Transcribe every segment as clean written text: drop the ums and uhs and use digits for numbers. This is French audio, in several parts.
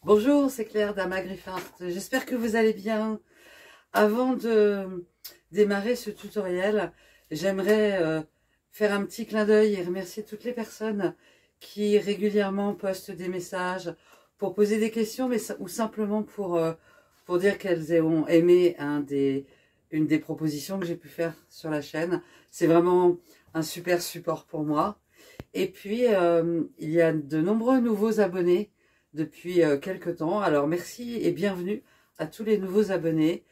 Bonjour, c'est Claire d'Ama Griffart. J'espère que vous allez bien. Avant de démarrer ce tutoriel, j'aimerais faire un petit clin d'œil et remercier toutes les personnes qui régulièrement postent des messages pour poser des questions, ou simplement pour dire qu'elles ont aimé une des propositions que j'ai pu faire sur la chaîne. C'est vraiment un super support pour moi. Et puis, il y a de nombreux nouveaux abonnés depuis quelques temps. Alors, merci et bienvenue à tous les nouveaux abonnés.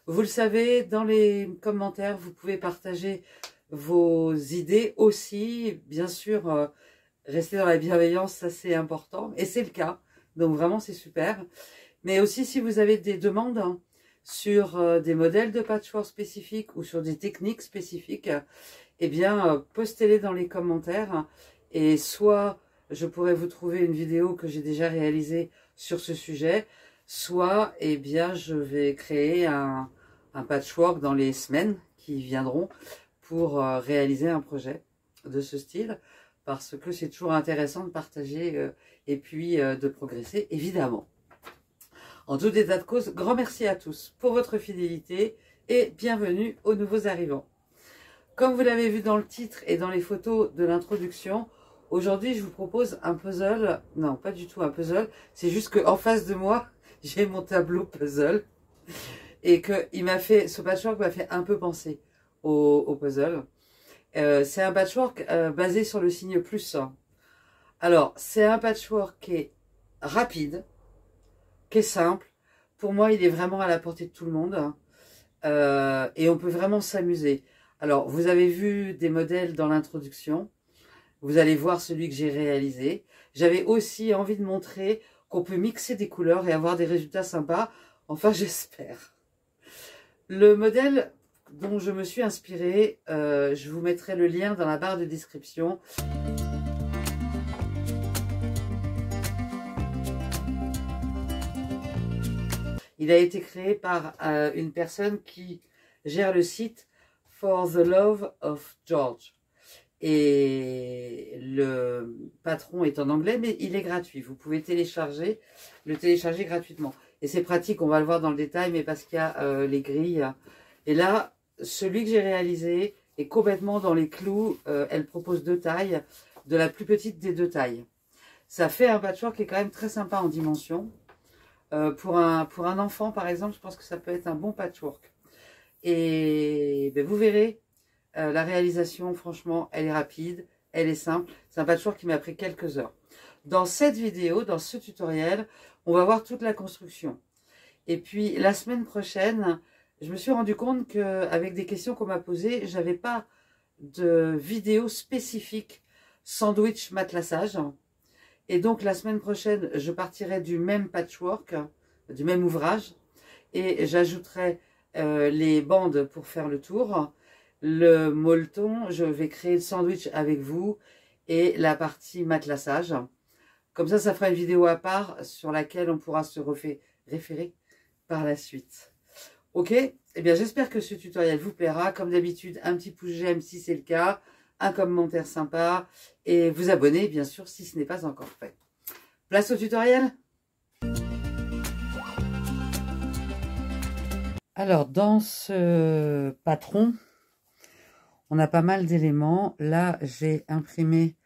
Vous le savez, dans les commentaires, vous pouvez partager vos idées aussi. Bien sûr, rester dans la bienveillance, ça c'est important. Et c'est le cas. Donc vraiment, c'est super. Mais aussi, si vous avez des demandes sur des modèles de patchwork spécifiques ou sur des techniques spécifiques, eh bien, postez-les dans les commentaires. Et soit je pourrais vous trouver une vidéo que j'ai déjà réalisée sur ce sujet, soit eh bien, je vais créer un patchwork dans les semaines qui viendront pour réaliser un projet de ce style, parce que c'est toujours intéressant de partager et puis de progresser, évidemment. En tout état de cause, grand merci à tous pour votre fidélité et bienvenue aux nouveaux arrivants. Comme vous l'avez vu dans le titre et dans les photos de l'introduction, aujourd'hui je vous propose un puzzle. Non, pas du tout un puzzle, c'est juste qu'en face de moi, j'ai mon tableau puzzle. Et que ce patchwork m'a fait un peu penser au puzzle. C'est un patchwork basé sur le signe plus. Alors, c'est un patchwork qui est rapide, qui est simple. Pour moi, il est vraiment à la portée de tout le monde. Et on peut vraiment s'amuser. Alors, vous avez vu des modèles dans l'introduction. Vous allez voir celui que j'ai réalisé. J'avais aussi envie de montrer qu'on peut mixer des couleurs et avoir des résultats sympas. Enfin, j'espère. Le modèle dont je me suis inspirée, je vous mettrai le lien dans la barre de description. Il a été créé par une personne qui gère le site For the Love of George. Et le patron est en anglais, mais il est gratuit. Vous pouvez le télécharger gratuitement. Et c'est pratique, on va le voir dans le détail, mais parce qu'il y a les grilles. Et là, celui que j'ai réalisé est complètement dans les clous. Elle propose deux tailles, de la plus petite des deux tailles. Ça fait un patchwork qui est quand même très sympa en dimension. Pour un enfant, par exemple, je pense que ça peut être un bon patchwork. Et ben, vous verrez, la réalisation, franchement, elle est rapide, elle est simple. C'est un patchwork qui m'a pris quelques heures. Dans cette vidéo, dans ce tutoriel, on va voir toute la construction. Et puis, la semaine prochaine, je me suis rendu compte qu'avec des questions qu'on m'a posées, j'avais pas de vidéo spécifique sandwich matelassage. Et donc, la semaine prochaine, je partirai du même patchwork, du même ouvrage, et j'ajouterai les bandes pour faire le tour. Le molleton, je vais créer le sandwich avec vous et la partie matelassage. Comme ça fera une vidéo à part sur laquelle on pourra se référer par la suite. Ok? Eh bien, j'espère que ce tutoriel vous plaira. Comme d'habitude, un petit pouce j'aime si c'est le cas, un commentaire sympa et vous abonner, bien sûr, si ce n'est pas encore fait. Place au tutoriel? Alors, dans ce patron, on a pas mal d'éléments. Là, j'ai imprimé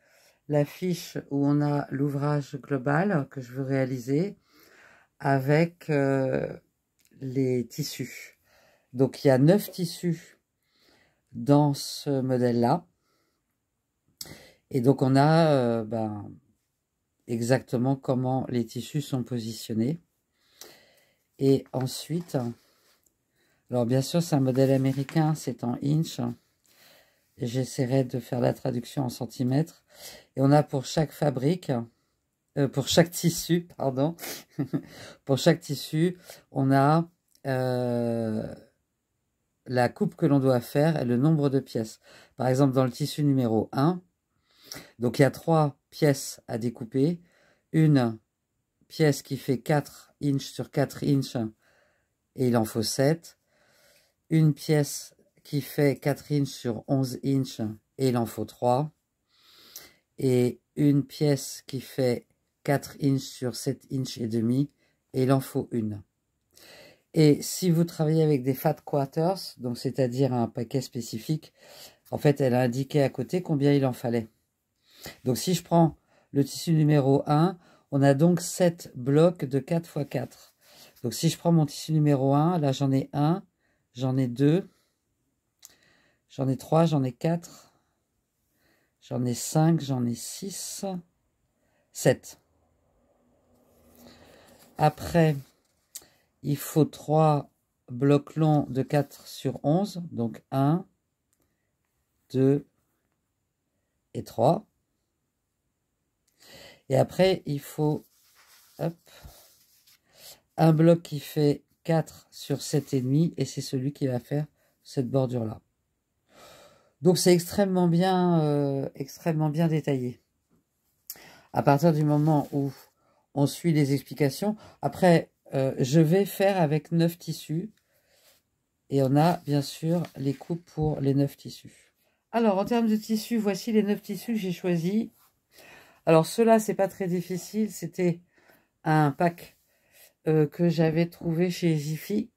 la fiche où on a l'ouvrage global que je veux réaliser avec les tissus. Donc, il y a 9 tissus dans ce modèle-là. Et donc, on a exactement comment les tissus sont positionnés. Et ensuite, alors bien sûr, c'est un modèle américain, c'est en inch. J'essaierai de faire la traduction en centimètres. Et on a pour chaque fabrique, pour chaque tissu, pardon, pour chaque tissu, on a la coupe que l'on doit faire et le nombre de pièces. Par exemple, dans le tissu numéro 1, donc il y a 3 pièces à découper. Une pièce qui fait 4 inches sur 4 inches et il en faut 7. Une pièce qui fait 4 inches sur 11 inches et il en faut 3. Et une pièce qui fait 4 inches sur 7 inches et demi et il en faut une. Et si vous travaillez avec des fat quarters, donc c'est-à-dire un paquet spécifique, en fait, elle a indiqué à côté combien il en fallait. Donc si je prends le tissu numéro 1, on a donc 7 blocs de 4 x 4. Donc si je prends mon tissu numéro 1, là j'en ai 1, j'en ai 2, j'en ai 3, j'en ai 4, j'en ai 5, j'en ai 6, 7. Après, il faut 3 blocs longs de 4 sur 11, donc 1, 2 et 3. Et après, il faut hop, un bloc qui fait 4 sur 7,5 et c'est celui qui va faire cette bordure-là. Donc c'est extrêmement bien détaillé. À partir du moment où on suit les explications, après, je vais faire avec 9 tissus. Et on a bien sûr les coupes pour les 9 tissus. Alors en termes de tissus, voici les 9 tissus que j'ai choisis. Alors ceux-là, c'est pas très difficile. C'était un pack que j'avais trouvé chez Jiffy.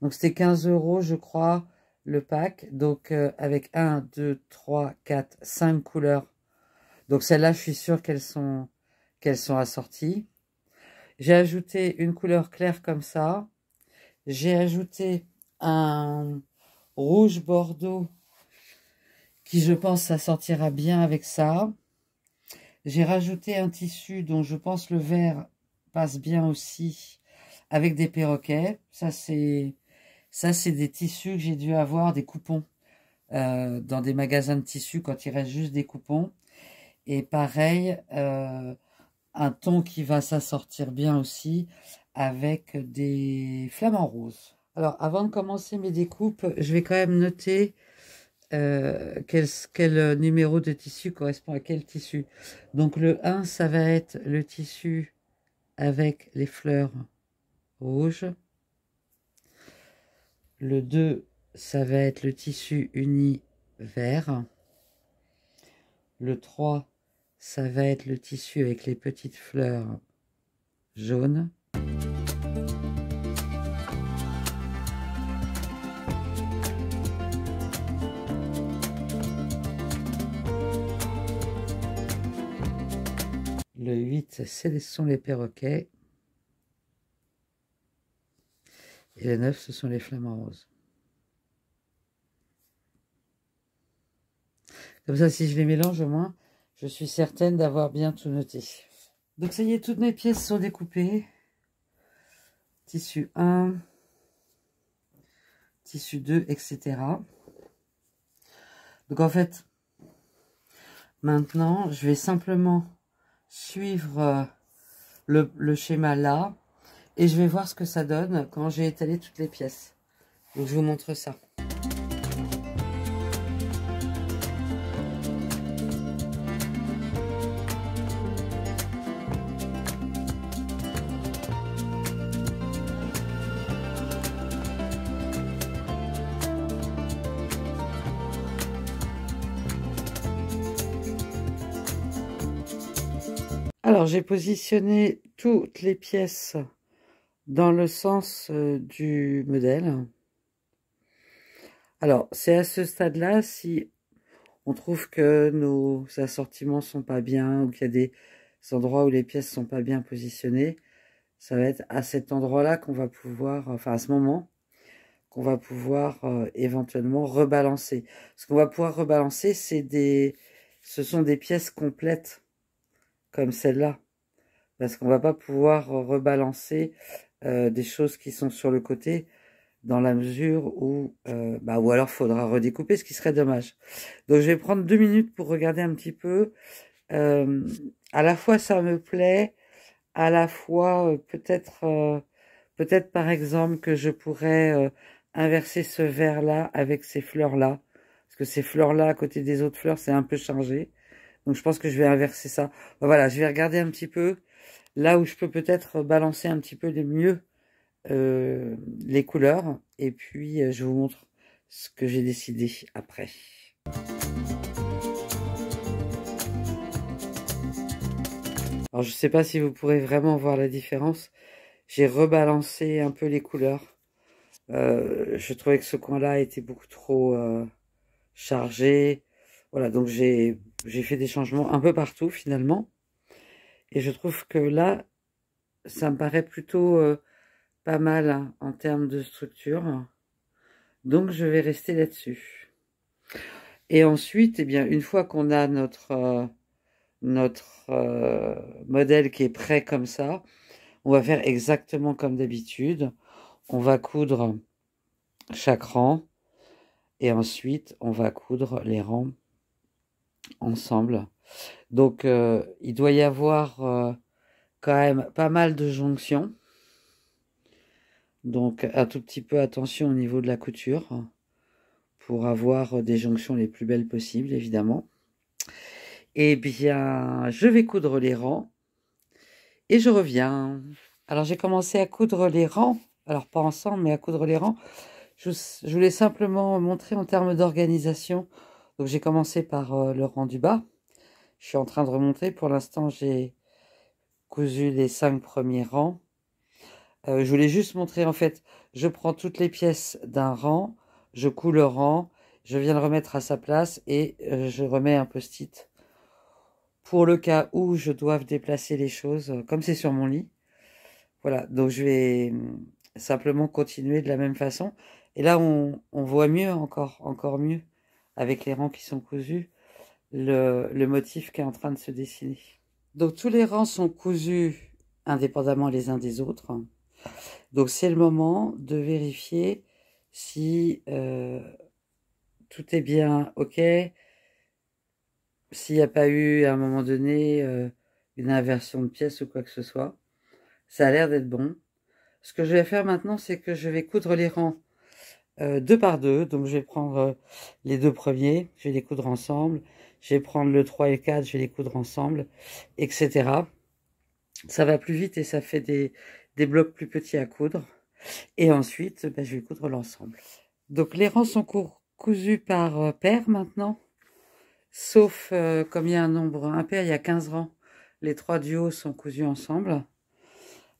Donc c'était 15 € je crois le pack. Donc avec 1, 2, 3, 4, 5 couleurs. Donc celles-là, je suis sûre qu'elles sont assorties. J'ai ajouté une couleur claire comme ça. J'ai ajouté un rouge bordeaux qui, je pense, ça sortira bien avec ça. J'ai rajouté un tissu dont je pense le vert passe bien aussi avec des perroquets. Ça, c'est des tissus que j'ai dû avoir, des coupons, dans des magasins de tissus quand il reste juste des coupons. Et pareil, un ton qui va s'assortir bien aussi avec des flamants roses. Alors, avant de commencer mes découpes, je vais quand même noter quel numéro de tissu correspond à quel tissu. Donc, le 1, ça va être le tissu avec les fleurs rouges. Le 2, ça va être le tissu uni vert. Le 3, ça va être le tissu avec les petites fleurs jaunes. Le 8, ce sont les perroquets. Et le 9, ce sont les flamants roses. Comme ça, si je les mélange au moins, je suis certaine d'avoir bien tout noté. Donc ça y est, toutes mes pièces sont découpées. Tissu 1, tissu 2, etc. Donc en fait, maintenant, je vais simplement suivre le schéma là. Et je vais voir ce que ça donne quand j'ai étalé toutes les pièces. Donc je vous montre ça. Alors j'ai positionné toutes les pièces dans le sens du modèle. Alors, c'est à ce stade-là, si on trouve que nos assortiments sont pas bien, ou qu'il y a des endroits où les pièces sont pas bien positionnées, ça va être à cet endroit-là qu'on va pouvoir, enfin à ce moment, qu'on va pouvoir éventuellement rebalancer. Ce qu'on va pouvoir rebalancer, ce sont des pièces complètes, comme celle-là. Parce qu'on va pas pouvoir rebalancer des choses qui sont sur le côté, dans la mesure où, ou alors faudra redécouper, ce qui serait dommage. Donc je vais prendre 2 minutes pour regarder un petit peu. À la fois ça me plaît, à la fois peut-être par exemple que je pourrais inverser ce vert-là avec ces fleurs-là. Parce que ces fleurs-là, à côté des autres fleurs, c'est un peu chargé. Donc je pense que je vais inverser ça. Voilà, je vais regarder un petit peu là où je peux peut-être balancer un petit peu mieux les couleurs. Et puis je vous montre ce que j'ai décidé après. Alors je sais pas si vous pourrez vraiment voir la différence, j'ai rebalancé un peu les couleurs. Je trouvais que ce coin-là était beaucoup trop chargé. Voilà, donc j'ai fait des changements un peu partout finalement. Et je trouve que là, ça me paraît plutôt pas mal hein, en termes de structure. Donc je vais rester là-dessus. Et ensuite, eh bien, une fois qu'on a notre modèle qui est prêt comme ça, on va faire exactement comme d'habitude. On va coudre chaque rang et ensuite on va coudre les rangs ensemble. Donc il doit y avoir quand même pas mal de jonctions. Donc un tout petit peu attention au niveau de la couture pour avoir des jonctions les plus belles possibles évidemment. Eh bien je vais coudre les rangs et je reviens. Alors j'ai commencé à coudre les rangs, alors pas ensemble mais à coudre les rangs. Je voulais simplement montrer en termes d'organisation. Donc j'ai commencé par le rang du bas. Je suis en train de remonter. Pour l'instant j'ai cousu les 5 premiers rangs. Je voulais juste montrer en fait, je prends toutes les pièces d'un rang, je couds le rang, je viens le remettre à sa place et je remets un post-it pour le cas où je dois déplacer les choses, comme c'est sur mon lit. Voilà, donc je vais simplement continuer de la même façon. Et là, on voit mieux encore mieux, avec les rangs qui sont cousus, le motif qui est en train de se dessiner. Donc tous les rangs sont cousus indépendamment les uns des autres. Donc c'est le moment de vérifier si tout est bien ok, s'il n'y a pas eu à un moment donné une inversion de pièce ou quoi que ce soit. Ça a l'air d'être bon. Ce que je vais faire maintenant, c'est que je vais coudre les rangs 2 par 2. Donc je vais prendre les 2 premiers, je vais les coudre ensemble. Je vais prendre le 3 et le 4, je vais les coudre ensemble, etc. Ça va plus vite et ça fait des blocs plus petits à coudre. Et ensuite, ben, je vais coudre l'ensemble. Donc les rangs sont cousus par paire maintenant. Sauf comme il y a un nombre impair, il y a 15 rangs. Les 3 du haut sont cousus ensemble.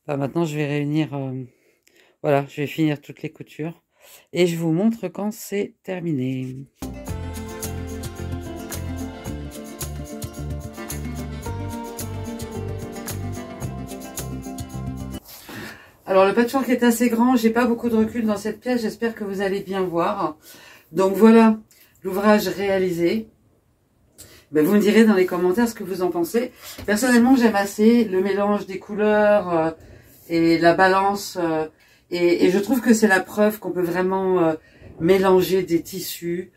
Ben, maintenant, je vais réunir... voilà, je vais finir toutes les coutures. Et je vous montre quand c'est terminé. Alors le patchwork est assez grand, j'ai pas beaucoup de recul dans cette pièce, j'espère que vous allez bien voir. Donc voilà l'ouvrage réalisé. Ben, vous me direz dans les commentaires ce que vous en pensez. Personnellement, j'aime assez le mélange des couleurs et la balance. Et je trouve que c'est la preuve qu'on peut vraiment mélanger des tissus.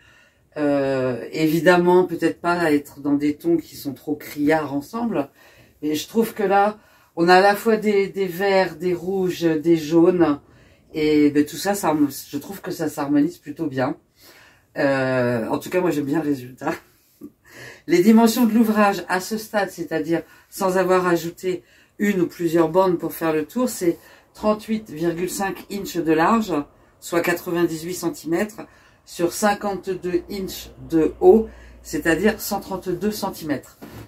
Évidemment, peut-être pas être dans des tons qui sont trop criards ensemble. Et je trouve que là, on a à la fois des verts, des rouges, des jaunes. Et ben, tout ça, je trouve que ça s'harmonise plutôt bien. En tout cas, moi, j'aime bien le résultat. Les dimensions de l'ouvrage à ce stade, c'est-à-dire sans avoir ajouté une ou plusieurs bandes pour faire le tour, c'est 38,5 inches de large, soit 98 cm, sur 52 inches de haut, c'est-à-dire 132 cm.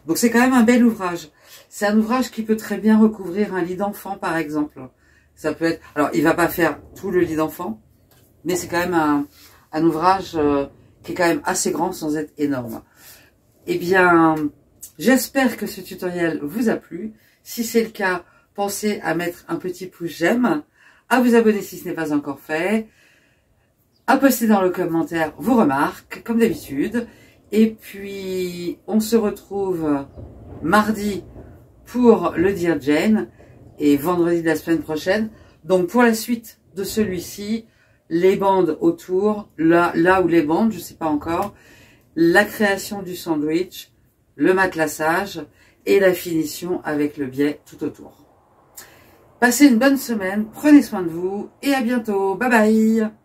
Donc c'est quand même un bel ouvrage. C'est un ouvrage qui peut très bien recouvrir un lit d'enfant, par exemple. Ça peut être. Alors, il va pas faire tout le lit d'enfant, mais c'est quand même un ouvrage qui est quand même assez grand sans être énorme. Eh bien, j'espère que ce tutoriel vous a plu. Si c'est le cas, pensez à mettre un petit pouce j'aime, à vous abonner si ce n'est pas encore fait, à poster dans le commentaire vos remarques, comme d'habitude. Et puis, on se retrouve mardi pour le Dear Jane et vendredi de la semaine prochaine. Donc, pour la suite de celui-ci, les bandes autour, là où les bandes, je ne sais pas encore, la création du sandwich, le matelassage et la finition avec le biais tout autour. Passez une bonne semaine, prenez soin de vous et à bientôt. Bye bye!